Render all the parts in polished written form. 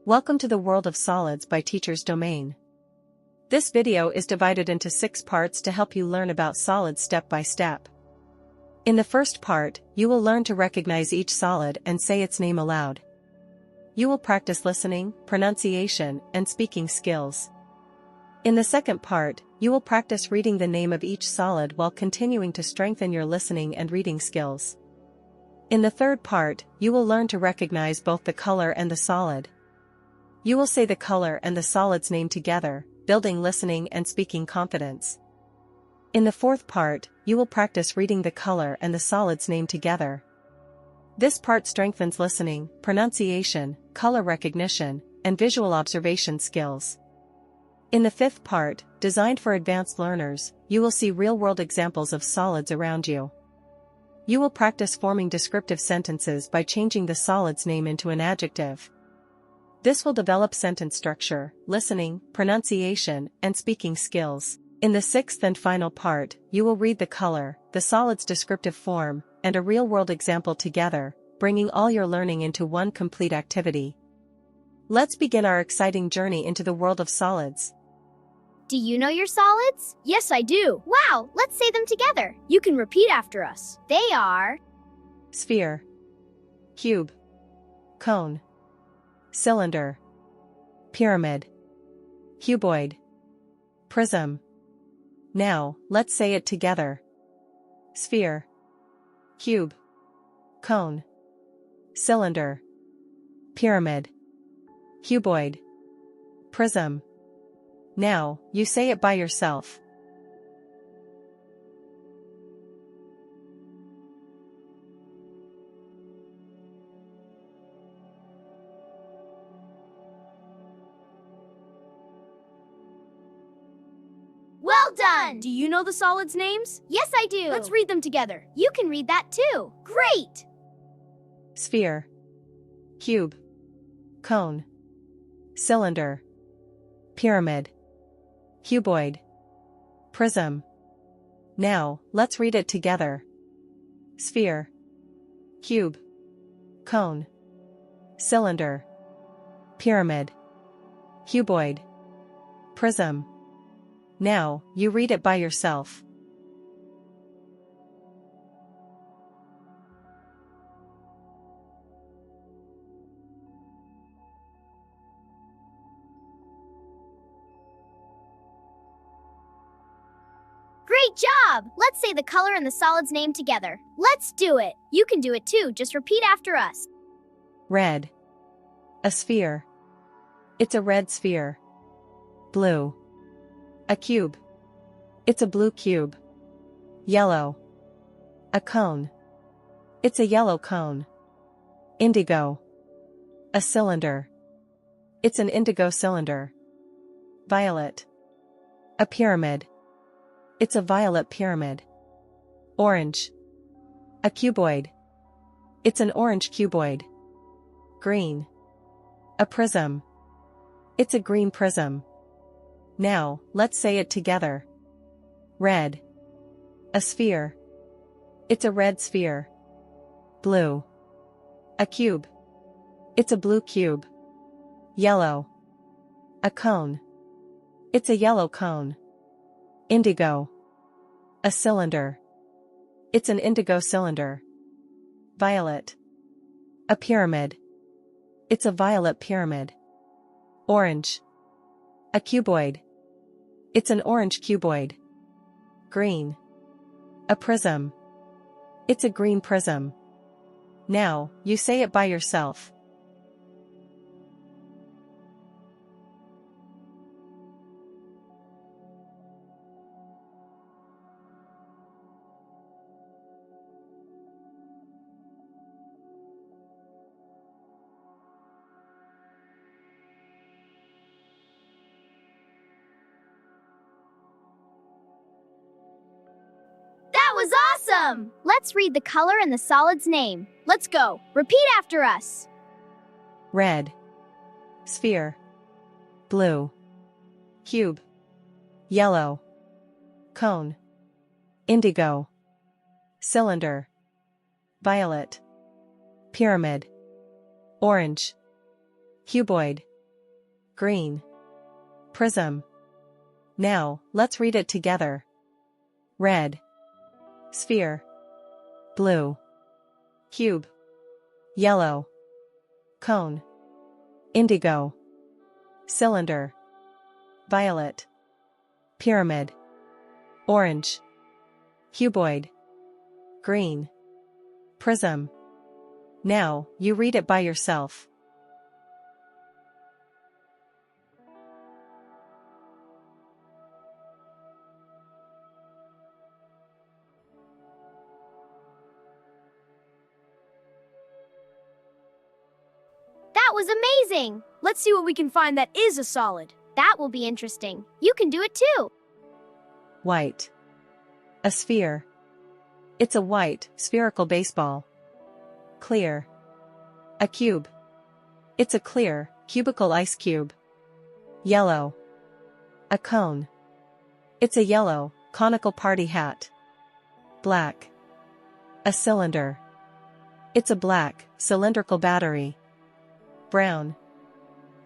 Welcome to the world of solids by Teacher's Domain. This video is divided into 6 parts to help you learn about solids step by step. In the first part, you will learn to recognize each solid and say its name aloud. You will practice listening, pronunciation, and speaking skills. In the second part, you will practice reading the name of each solid while continuing to strengthen your listening and reading skills. In the third part, you will learn to recognize both the color and the solid. You will say the color and the solid's name together, building listening and speaking confidence. In the fourth part, you will practice reading the color and the solid's name together. This part strengthens listening, pronunciation, color recognition, and visual observation skills. In the fifth part, designed for advanced learners, you will see real-world examples of solids around you. You will practice forming descriptive sentences by changing the solid's name into an adjective. This will develop sentence structure, listening, pronunciation, and speaking skills. In the sixth and final part, you will read the color, the solid's descriptive form, and a real-world example together, bringing all your learning into one complete activity. Let's begin our exciting journey into the world of solids. Do you know your solids? Yes, I do. Wow, let's say them together. You can repeat after us. They are sphere, cube, cone, cylinder, pyramid, cuboid, prism. Now, let's say it together. Sphere, cube, cone, cylinder, pyramid, cuboid, prism. Now, you say it by yourself. well done! Do you know the solids' names? Yes, I do. Let's read them together. You can read that too. Great! Sphere, cube, cone, cylinder, pyramid, cuboid, prism. Now, let's read it together. Sphere, cube, cone, cylinder, pyramid, cuboid, prism. Now, you read it by yourself. Great job! Let's say the color and the solid's name together. Let's do it. You can do it too, just repeat after us. Red. A sphere. It's a red sphere. Blue. A cube. It's a blue cube. Yellow. A cone. It's a yellow cone. Indigo. A cylinder. It's an indigo cylinder. Violet. A pyramid. It's a violet pyramid. Orange. A cuboid. It's an orange cuboid. Green. A prism. It's a green prism. Now, let's say it together. Red. A sphere. It's a red sphere. Blue. A cube. It's a blue cube. Yellow. A cone. It's a yellow cone. Indigo. A cylinder. It's an indigo cylinder. Violet. A pyramid. It's a violet pyramid. Orange. A cuboid. It's an orange cuboid. Green. A prism. It's a green prism. Now, you say it by yourself. That was awesome! Let's read the color and the solid's name. Let's go. Repeat after us. Red. Sphere. Blue. Cube. Yellow. Cone. Indigo. Cylinder. Violet. Pyramid. Orange. Cuboid. green. Prism. Now, let's read it together. Red. Sphere. Blue. Cube. Yellow. Cone. Indigo. Cylinder. Violet. Pyramid. Orange. Cuboid. Green. Prism. Now, you read it by yourself. That was amazing! Let's see what we can find that is a solid. That will be interesting. You can do it too. White. A sphere. It's a white, spherical baseball. Clear. A cube. It's a clear, cubical ice cube. Yellow. A cone. It's a yellow, conical party hat. Black. A cylinder. It's a black, cylindrical battery. Brown.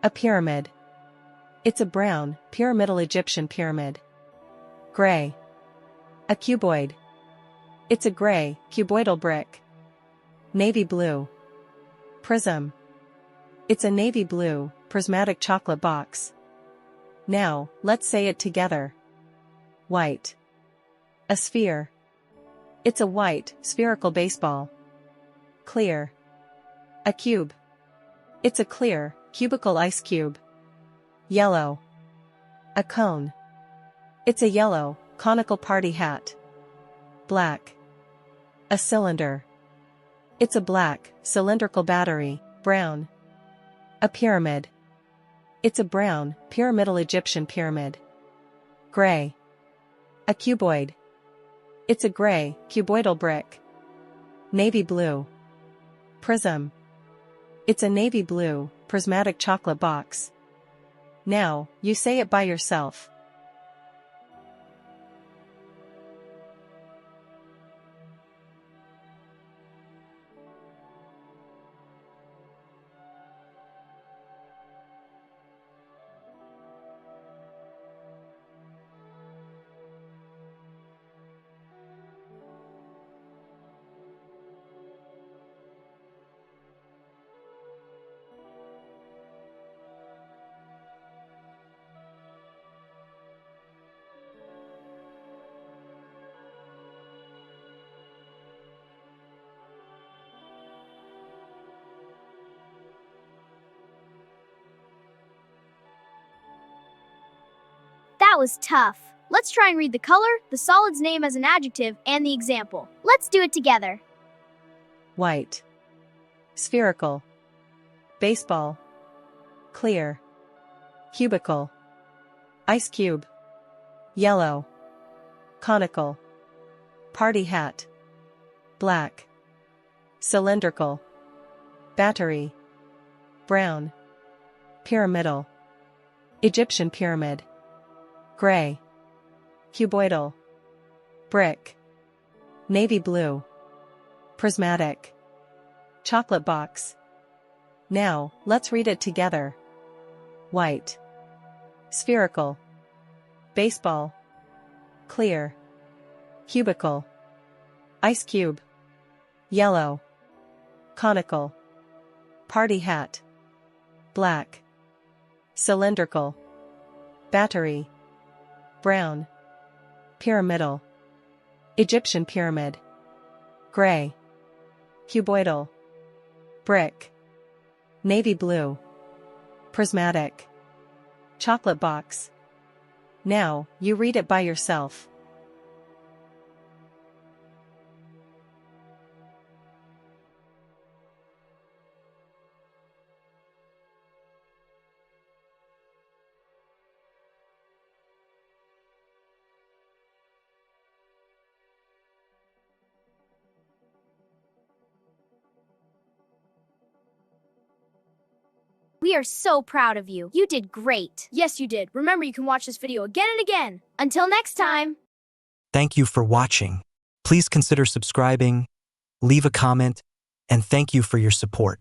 A pyramid. It's a brown, pyramidal Egyptian pyramid. Gray. A cuboid. It's a gray, cuboidal brick. Navy blue. Prism. It's a navy blue, prismatic chocolate box. Now, let's say it together. White. A sphere. It's a white, spherical baseball. Clear. A cube. It's a clear, cubical ice cube. Yellow. A cone. It's a yellow, conical party hat. Black. A cylinder. It's a black, cylindrical battery. Brown. A pyramid. It's a brown, pyramidal Egyptian pyramid. Gray. A cuboid. It's a gray, cuboidal brick. Navy blue. Prism. It's a navy blue, prismatic chocolate box. Now, you say it by yourself. That was tough. Let's try and read the color, the solid's name as an adjective, and the example. Let's do it together. White. Spherical. Baseball. Clear. Cubical. Ice cube. Yellow. Conical. Party hat. Black. Cylindrical. Battery. Brown. Pyramidal. Egyptian pyramid. Gray. Cuboidal. Brick. Navy blue. Prismatic. Chocolate box. Now, let's read it together. White. Spherical. Baseball. Clear. Cubical. Ice cube. Yellow. Conical. Party hat. Black. Cylindrical. Battery. Brown. Pyramidal. Egyptian pyramid. Gray. Cuboidal. Brick. Navy blue. Prismatic. Chocolate box. Now, you read it by yourself. We are so proud of you. You did great. Yes, you did. Remember, you can watch this video again and again. Until next time. Thank you for watching. Please consider subscribing, leave a comment, and thank you for your support.